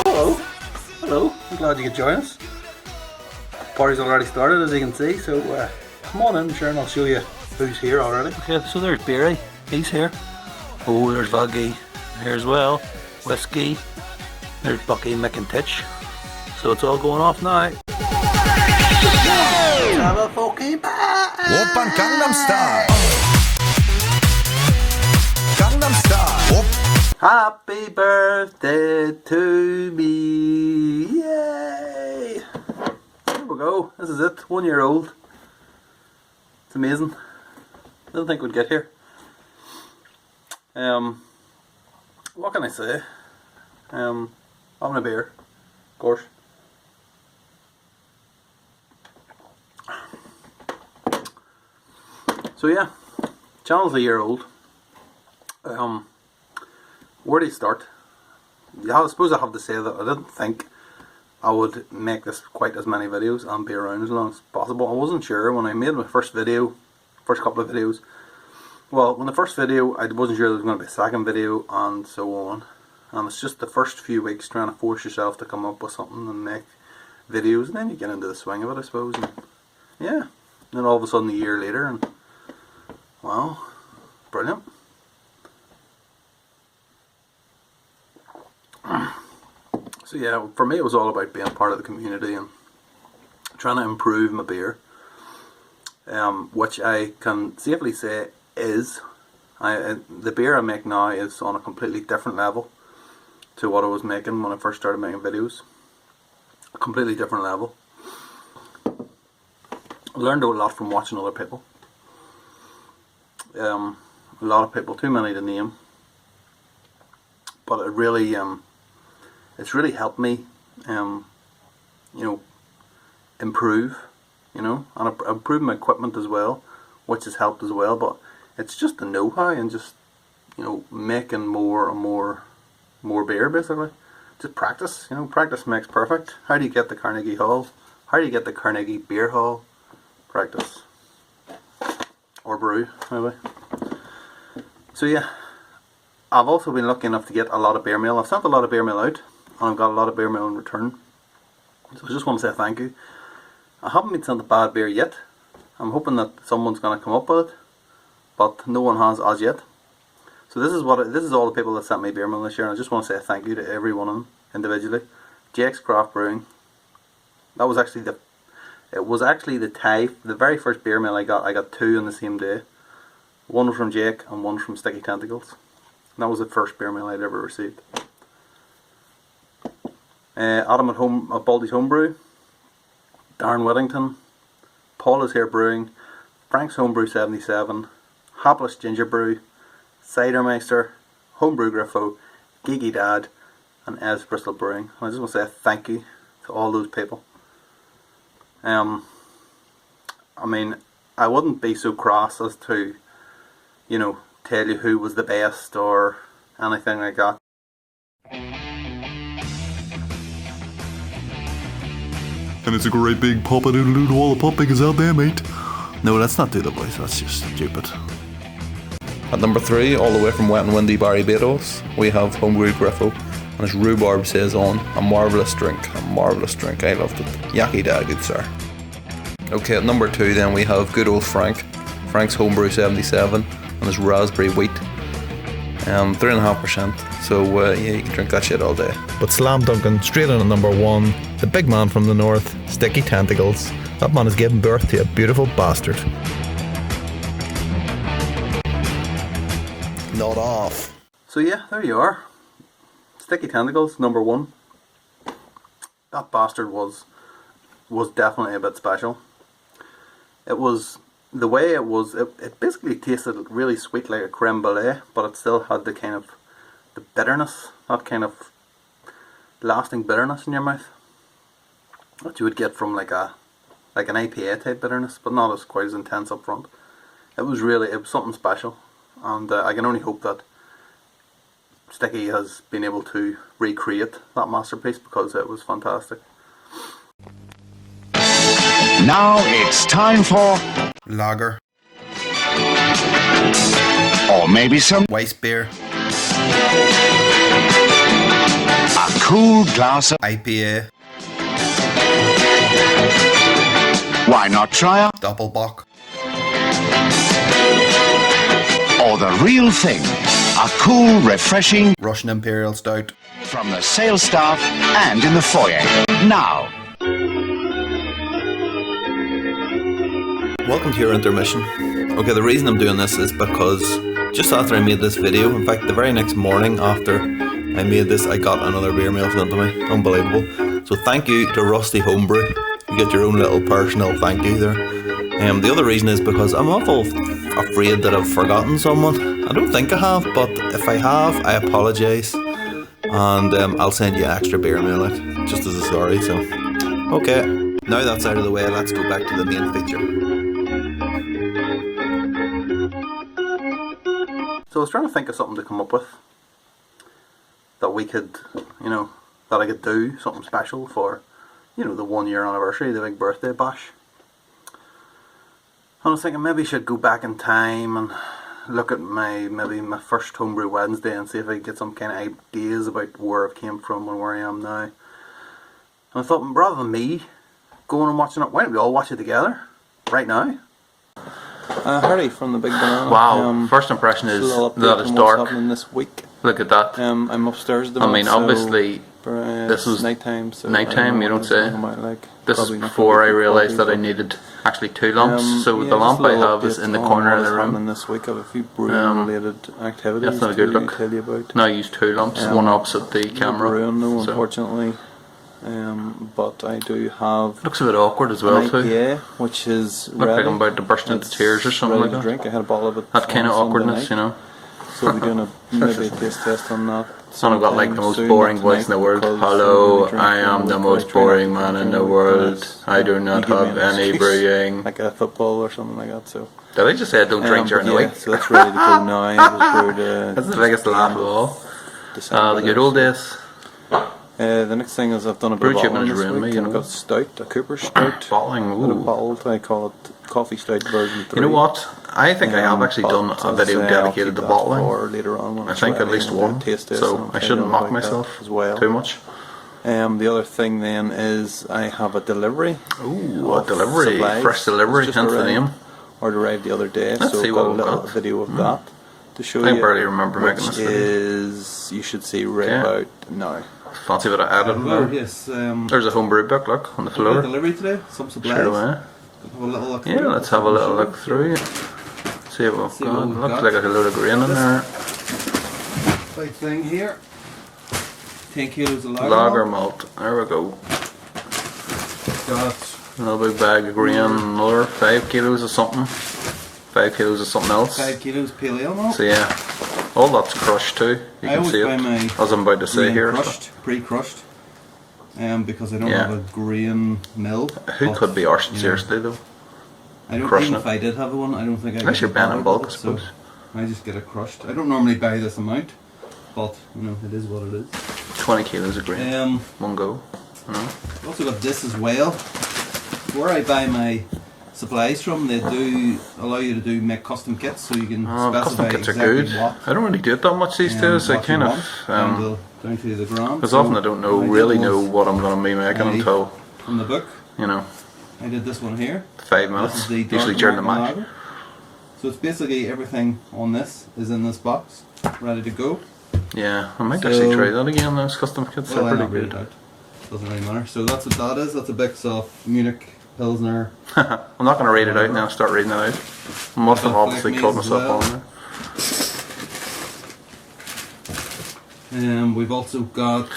Hello. Hello. I'm glad you could join us. Party's already started, as you can see, so come on in, sure, and I'll show you who's here already. Okay, so there's Barry. He's here. Oh, there's Vuggy here as well. Whiskey. There's Bucky, Mick and Titch. So it's all going off now. Have a funky party. Open Gangnam Style. Gangnam Style. Happy birthday to me. Yay. Here we go. This is it. 1 year old. It's amazing. Didn't think we'd get here. What can I say? Having a beer, of course. So yeah, channel's a year old. Where do you start? Yeah, I suppose I have to say that I didn't think I would make this quite as many videos and be around as long as possible. I wasn't sure when I made my first video, first couple of videos. Well, when the first video, I wasn't sure there was going to be a second video and so on. And it's just the first few weeks trying to force yourself to come up with something and make videos, and then you get into the swing of it, I suppose. And yeah, and then all of a sudden a year later, and wow, brilliant. So yeah, for me it was all about being part of the community and trying to improve my beer, which I can safely say is, the beer I make now is on a completely different level to what I was making when I first started making videos. A completely different level. I learned a lot from watching other people. A lot of people, too many to name, but it really it's really helped me improve, and I've improved my equipment as well, which has helped as well. But it's just the know-how and just making more and more beer, basically. Just practice, practice makes perfect. How do you get the Carnegie Hall? How do you get the Carnegie Beer Hall? Practice. Or brew, maybe. So yeah, I've also been lucky enough to get a lot of beer mail. I've sent a lot of beer mail out, and I've got a lot of beer mail in return. So I just want to say thank you. I haven't been sent a bad beer yet. I'm hoping that someone's going to come up with it, but no one has as yet. So this is all the people that sent me beer mail this year, and I just want to say thank you to every one of them individually. Jake's Craft Brewing. That was actually the very first beer mail I got two on the same day. One from Jake and one from Sticky Tentacles. And that was the first beer mail I'd ever received. Adam at Baldy's Homebrew. Darren Whittington. Paul is Here Brewing. Frank's Homebrew 77. Hapless Ginger Brew. Cidermeister, Homebrew Griffo, Geeky Dad, and Ez Bristol Brewing. I just want to say thank you to all those people. I mean, I wouldn't be so cross as to, tell you who was the best or anything like that. And it's a great big pop-a-doodle-doo to all the pop pickers out there, mate. No, let's not do the voice, that's just stupid. At number 3, all the way from wet and windy Barbados, we have Homebrew Griffo, and his rhubarb saison, a marvellous drink, I loved it. Yaki da, good sir. Okay, at number 2 then we have good old Frank's Homebrew 77, and his raspberry wheat, 3.5%, so yeah, you can drink that shit all day. But slam dunking straight in at number 1, the big man from the north, Sticky Tentacles. That man has given birth to a beautiful bastard. Not off. So yeah, there you are. Sticky Tentacles, number 1. That bastard was definitely a bit special. It was, the way it was, it basically tasted really sweet like a creme brulee, but it still had the kind of, the bitterness, that kind of lasting bitterness in your mouth that you would get from like an IPA type bitterness, but not as quite as intense up front. It was something special. And I can only hope that Sticky has been able to recreate that masterpiece, because it was fantastic. Now it's time for Lager. Or maybe some Weiss beer, a cool glass of IPA, why not try a Doppelbock, or the real thing, a cool, refreshing Russian Imperial Stout. from the sales staff and in the foyer. Now, Welcome to your intermission. Okay, the reason I'm doing this is because just after I made this video, in fact the very next morning after I made this, I got another beer mail sent to me. Unbelievable. So thank you to Rusty Homebrew. You get your own little personal thank you there. The other reason is because I'm awful afraid that I've forgotten someone. I don't think I have, but if I have, I apologise. And I'll send you extra beer mail out, just as a sorry. So, okay, now that's out of the way, let's go back to the main feature. So I was trying to think of something to come up with that we could, that I could do something special for, the 1 year anniversary, the big birthday bash. And I was thinking maybe I should go back in time and look at my first Homebrew Wednesday and see if I could get some kind of ideas about where I came from and where I am now. And I thought, rather than me going and watching it, why don't we all watch it together right now? Harry from the Big Banana. Wow, first impression is that it's dark. What's happening this week? Look at that. I'm upstairs at the I moment, mean, obviously, this was nighttime. So nighttime, you don't say. This is Probably not before I gonna be realised that I but, needed actually 2 lamps. So yeah, the lamp just a I little have is update in the on corner what of the is room. happening this week. I have a few brewing related activities. That's not a good to look. tell you about. Now I use 2 lamps, one opposite the camera. Brewing, no, So unfortunately. But I do have looks a bit awkward as well an too. IPA, which is Look ready. like I'm about to burst into tears or something ready like to that. drink. I had a bottle of it. That kind of on Sunday awkwardness, night. you know. So we're doing maybe a taste test on that. Son, I've got like the most soon, boring not voice in the tonight, world. because Hello, I'm gonna be I drinking am the a most week, boring trying man to in drink the a week, world. unless I do not you give me have an any excuse, brewing. like a football or something like that. So Did I just say I don't drink during but the yeah, week? so that's ready to go now. It was brewed, That's the biggest laugh of all. December The good old there, days. the next thing is I've done a bit Brew of chipping bottling has this ruined week. me, I've got stout, a Cooper stout. Bottling, Bit of ooh. bottled. I call it coffee stout version 3. You know what? I think I have actually done but a as video I say, I'll dedicated keep to that bottling. for later on when I it's think at ready least and do a one. taste test, and So I'll I tell you shouldn't all mock about that myself as well. too much. The other thing then is I have a delivery. Ooh, a of delivery. supplies. Fresh delivery, It's just hence the arrived, name. Or it arrived the other day, Let's so see I've what got a we've little got. video of that to show I you. barely remember which making this video. is, you should see right Yeah. about now. Fancy what I added in Well, there. yes. There's a homebrew book, look, on the floor. Delivery today, some supplies. Straight away. Have a little look Yeah, through. let's have a little look through it. See what we've got. we've Looks got. like a load of grain in there. Big thing here. 10 kilos of Lager malt. There we go. Got Another big bag of grain. Another 5 kilos of something. 5 kilos of something else. 5 kilos pale ale malt. So yeah, all that's crushed too. You I can always see buy it. my As I'm about to say grain here. crushed, pre-crushed. Because I don't Yeah. have a grain mill. Who but, could be arsed you know, seriously though? I don't, crushing even if it? I did have one, I don't think I Unless could you're be buying in bothered bulk, with I it, so suppose. I just get it crushed. I don't normally buy this amount, but it is what it is. 20 kilos of grain. One go. I've also got this as well. Where I buy my supplies from, they do allow you to make custom kits, so you can specify Custom kits are exactly good. what, I don't really do it that much these days. I what kind you of want, down to the gram. because So often I don't what did really was know what I'm going to be making I- until from the book. I did this one here. 5 This minutes. is the dark Usually during the American match. lager. So it's basically everything on this is in this box, ready to go. Yeah, I might So- actually try that again. Those custom kits Well, are I'm pretty not read it good. out. Doesn't really matter. So that's what that is. That's a Bix of Munich Pilsner. I'm not going to read it out now. Start reading it out. I must have Got obviously black caught maize as myself well. on there. We've also got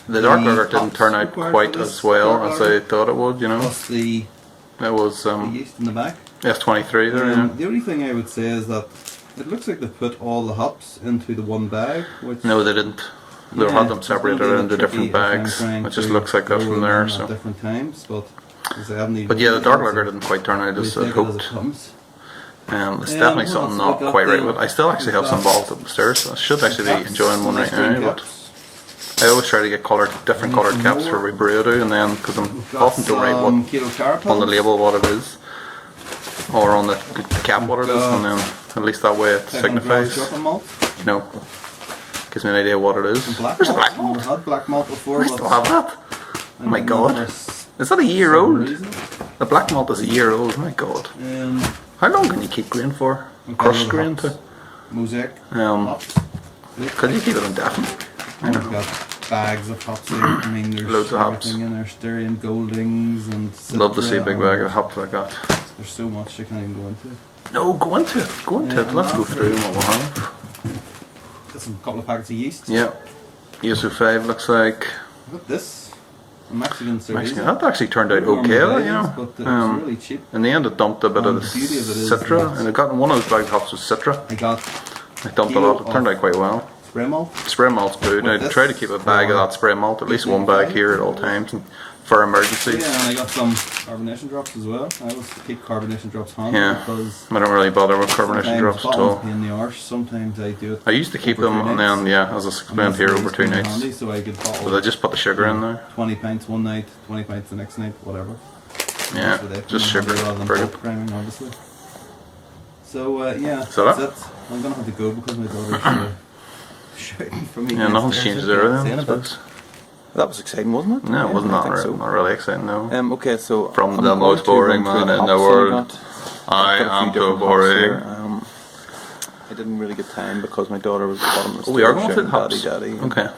The dark lager didn't hops turn out required quite for this as well dark as lager, I thought it would. You know, plus the it was yeast in the back. S23 there. Yeah. The only thing I would say is that it looks like they put all the hops into the one bag, which No, they didn't. They yeah, had them it's gonna separated be a bit into different tricky if I'm bags. trying It just to looks like that roll from them there. in So, at different times, but as I haven't but yeah, the dark lager didn't quite turn out as we I'd take it as hoped. it comes. It's definitely what something else not we got quite right then? with. I still actually have some bottles upstairs. I should actually be Caps, enjoying one right nice green now, but caps. I always try to get different coloured caps for more. every brew I do, and then because I'm We've got often don't write some what keto carapels. on the label what it is. or on the cap what it is, and then at least that way it signifies. Chocolate malt. No. Gives me an idea what it is. Black There's a malt. black malt. Never had black malt before. I still have that. Oh my god. Is that a year old? The black malt is a year old, my god. How long can you keep grain for? Crushed grain too? Mosaic. Hops. Could you keep it indefinite? I've got bags of hops here. I mean, there's Loads of hops. everything in there. Styrian Goldings and Love to see a Citra big bag of and hops like that. There's so much I can't even go into. No, go into it. Go into it. Let's go through what we'll have. Got some couple of packets of yeast. Yeah. ESO 5 looks like. I've got this. A Mexican cerveza. Mexican. That actually turned out okay, you know. But it was really cheap. In the end, it dumped a bit of the the beauty of it is Citra, that- and it got one of those bags of hops was Citra. I got It dumped a lot. It turned out quite well. spray malt. Spray malt's good. I With try to this keep a bag of that spray malt, at least one bag here at all times, and for emergencies. Yeah, and I got some carbonation drops as well. I always keep carbonation drops handy Yeah. because I don't really bother with carbonation drops at all. in the arse. Sometimes I do it. I used to keep over them, 2 and nights. then yeah, as I explained here, over 2 nights. Handy, so I could bottle But I just put the sugar in there. 20 pints one night, 20 pints the next night, whatever. Yeah, That's what they just come in sugar. handy rather than Very bulk good. priming, obviously. So yeah, So that's that? it. I'm gonna have to go because my daughter's shouting for me. Yeah, nothing's downstairs. changed there, Saying I it, but suppose. that was exciting, wasn't it? No, it wasn't I that think right, so. not really exciting, no. Okay, so From I'm the going most to boring run through man in hops the that world. got. I I've got a few am so different hops boring. here. I didn't really get time because my daughter was at the bottom of the Oh, we are stairs going through the shouting, hops. Daddy, Daddy. Okay.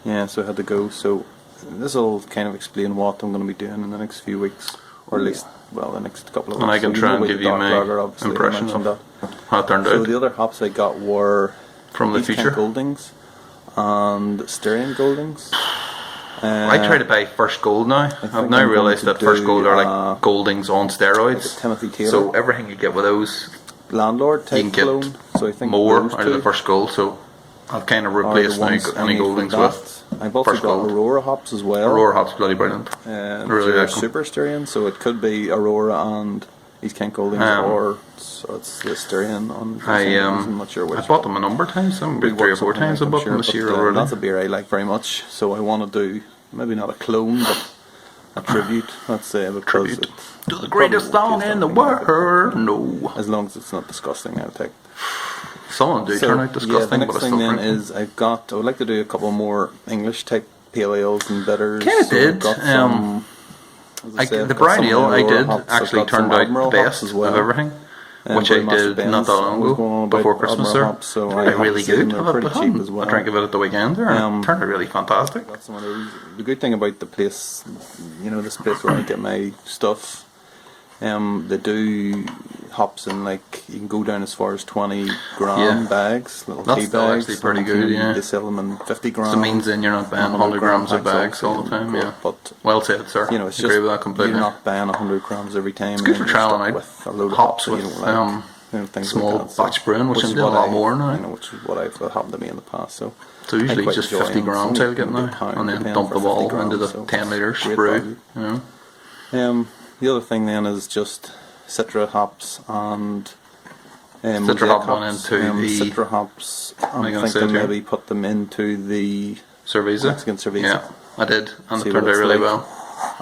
Yeah, so I had to go. So this will kind of explain what I'm going to be doing in the next few weeks, or at least, well, the next couple of weeks. And I can So try know and about give the you dark my lager, obviously, I impression mentioned of that. how it turned So out. the other hops I got were From the East Kent future. Goldings and Styrian Goldings. I try to buy First Gold now. think I've now I'm realised going that to First do, Gold are like Goldings on steroids. like a Timothy Taylor. So everything you get with those, Landlord you type can get cologne. So I think more those out of the two First Gold. So I've kind of are the replaced now ones I any need from Goldings that. with I've also First got Gold. Aurora hops as well. Aurora Hop's bloody brilliant. Really they're like 'em. super Styrian, so it could be Aurora and East Kent Goldings, or it's the Styrian. I'm not sure which. I bought them a number of times. Maybe It 3 or works 4 something times like, I I'm bought sure, them this but, year already. That's a beer I like very much, so I want to do maybe not a clone, but a tribute. Let's say because Tribute it to the it greatest probably won't song taste in the anything like it, world. No. as long as it's not disgusting. I'll take. Some of them do turn out yeah, disgusting, the but next I thing still then drink them. is I would like to do a couple more English type pale ales and bitters. Kinda So I've did, got some, as I said, The I've got brown some ale I Aurora did hops, I've actually got some turned out Admiral the hops best as well. of everything, which I Brewmaster did not that Benz, long I was going on ago, about before Christmas Admiral there. hops, so I Turned have out really to say good. they're pretty cheap as well. I drank a bit at the weekend there, and it turned out really fantastic. Got some of those. The good thing about the place, this place where I get my stuff, they do hops in like you can go down as far as 20-gram Yeah. bags, little That's tea still bags. actually pretty and, good, yeah. They sell them in 50-gram. So it means then you're not buying 100 grams of bags all the time, yeah. But Well said, sir. it's Agree just with that completely. you're not buying 100 grams every time. It's good for and you're trialing stuck out with a load of hops that you with, don't like, things small like that. So- batch brewing, which I'm is doing a what lot more now. Which is what I've happened to me in the past. So So usually I quite just enjoy 50 them. grams It's I'll only get maybe now, a pound and you're then paying dump for them all 50 grams, into the so 10 litre great sprue. value. The other thing then is just Citra hops and Citra Mosaic hop one hops. into the- Citra hops. Am I I'm gonna say thinking it here? maybe put them into the Cerveza? Mexican cerveza. Yeah, I did, and See it what turned out it's really like. well.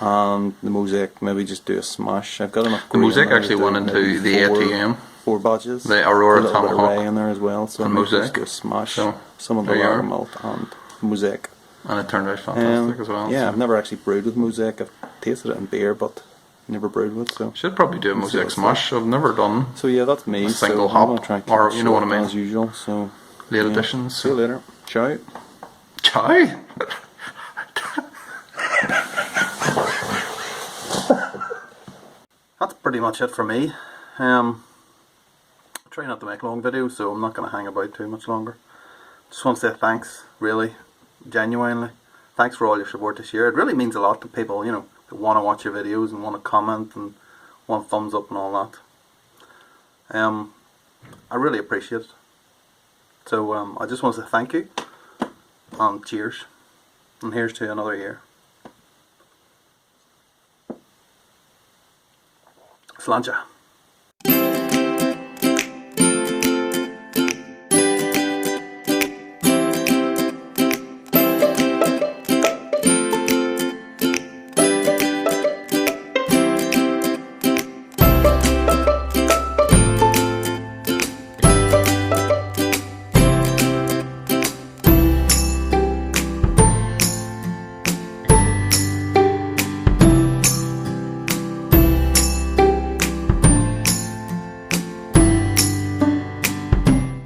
And the Mosaic, maybe just do a smash. I've got enough. The grain Mosaic there actually to went do into maybe the ATM. 4 batches. The Aurora a little bit of Tomahawk rye in there as well, so and I might just Mosaic. do a smash. So, some of the there you lager are. malt and Mosaic. And it turned out fantastic as well. Yeah, so. I've never actually brewed with Mosaic. I've tasted it in beer, but never brewed with. So Should probably do a Let's see Mosaic what's smash. I've never done So yeah, that's me. A single so hop, I'm gonna try and keep or it you know what I short mean. as usual. So late yeah. editions. See you later. Ciao. Chai? That's pretty much it for me. I try not to make long videos, so I'm not going to hang about too much longer. Just want to say thanks, really, genuinely. Thanks for all your support this year. It really means a lot to people, that want to watch your videos and want to comment and want thumbs up and all that. I really appreciate it. So I just want to say thank you and cheers. And here's to another year. Sláinte.